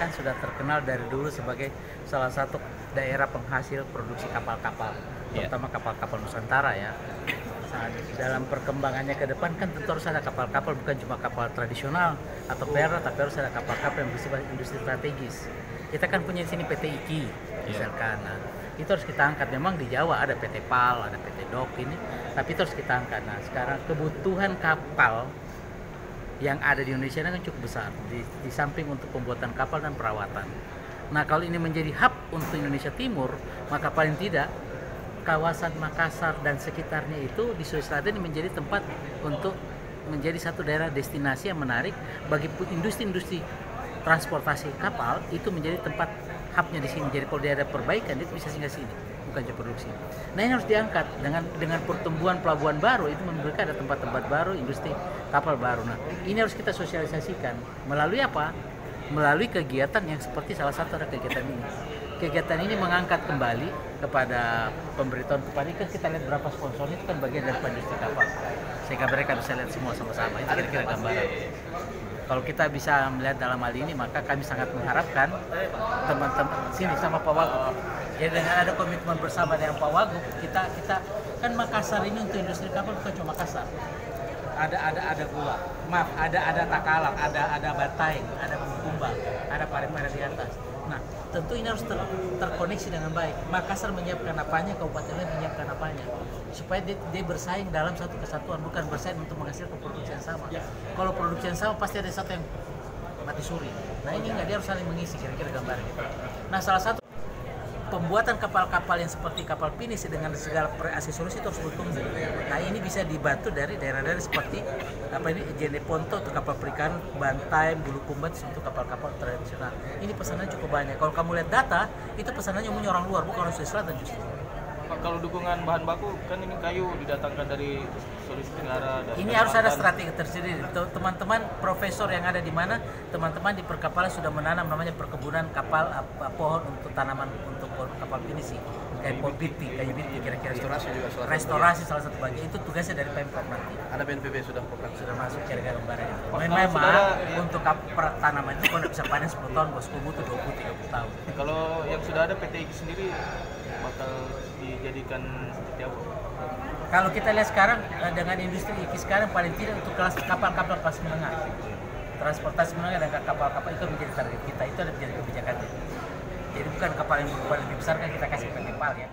kan sudah terkenal dari dulu sebagai salah satu daerah penghasil produksi kapal-kapal, terutama kapal-kapal Nusantara ya. Saat dalam perkembangannya ke depan kan tentu harus ada kapal-kapal, bukan cuma kapal tradisional atau pera, tapi harus ada kapal-kapal yang bersifat industri strategis. Kita kan punya di sini PT IKI misalkan. Nah, itu harus kita angkat. Memang di Jawa ada PT PAL, ada PT DOK ini, tapi itu harus kita angkat. Nah, sekarang kebutuhan kapal yang ada di Indonesia kan cukup besar di samping untuk pembuatan kapal dan perawatan. Nah, kalau ini menjadi hub untuk Indonesia Timur, maka paling tidak kawasan Makassar dan sekitarnya itu di Sulawesi Selatan menjadi tempat untuk menjadi satu daerah destinasi yang menarik bagi industri-industri transportasi kapal. Itu menjadi tempat hubnya di sini. Jadi kalau dia ada perbaikan, itu bisa singgah sini, bukan cuma produksi. Nah, ini harus diangkat dengan pertumbuhan pelabuhan baru, itu memberikan ada tempat-tempat baru, industri kapal baru. Nah, ini harus kita sosialisasikan melalui apa? Melalui kegiatan yang seperti salah satu ada kegiatan ini. Kegiatan ini mengangkat kembali kepada pemberitahuan kepada ikan. Kita lihat berapa sponsornya, itu kan bagian dari industri kapal, sehingga mereka bisa lihat semua sama-sama. Itu kira-kira gambaran. Kalau kita bisa melihat dalam hal ini, maka kami sangat mengharapkan teman-teman sini sama Pak Wagub. Jadi dengan ada komitmen bersama dengan Pak Wagub, kita kan Makassar ini untuk industri kapal bukan cuma Makassar. Ada Gula, maaf, ada Takalar, ada Bataing, ada Bulukumba, ada Parepare di atas. Nah, tentu ini harus terkoneksi dengan baik. Makassar menyiapkan apanya, kabupaten lain menyiapkan apanya, supaya dia bersaing dalam satu kesatuan, bukan bersaing untuk menghasilkan produksi yang sama. Kalau produksi yang sama pasti ada satu yang mati suri. Nah, ini enggak, dia harus saling mengisi, kira-kira gambarnya. Nah, salah satu pembuatan kapal-kapal yang seperti kapal pinisi dengan segala aksesoris itu harus bertumbuh. Nah, ini bisa dibantu dari daerah-daerah seperti Jene Ponto untuk kapal perikanan, Bantai, Bulukumba untuk kapal-kapal tradisional. Ini pesanannya cukup banyak. Kalau kamu lihat data, itu pesanannya umumnya orang luar, bukan orang Sulawesi Selatan justru. Kalau dukungan bahan baku kan ini kayu didatangkan dari Sulawesi Tenggara. Ini harus ada strategi tersendiri. Teman-teman profesor yang ada di mana, teman-teman di perkapalan sudah menanam namanya perkebunan kapal pohon untuk tanaman untuk kapal pinisi, kayak pohon biti, kayu biti kira-kira. Restorasi juga restorasi salah satu bagian, itu tugasnya dari Pemprov nanti. Ada BNPB sudah program. Sudah masuk kira-kira lembaran itu. Memang untuk tanaman itu kalau bisa panen 10 tahun, bosku butuh 20-30 tahun. Kalau yang sudah ada PT IKI sendiri bakal dijadikan seperti apa? Kalau kita lihat sekarang dengan industri IKI sekarang paling tidak untuk kelas kapal-kapal kelas menengah, transportasi menengah dan kapal-kapal itu menjadi target kita, itu ada menjadi kebijakannya. Jadi bukan kapal yang berukuran lebih besar kan kita kasih PT PAL ya.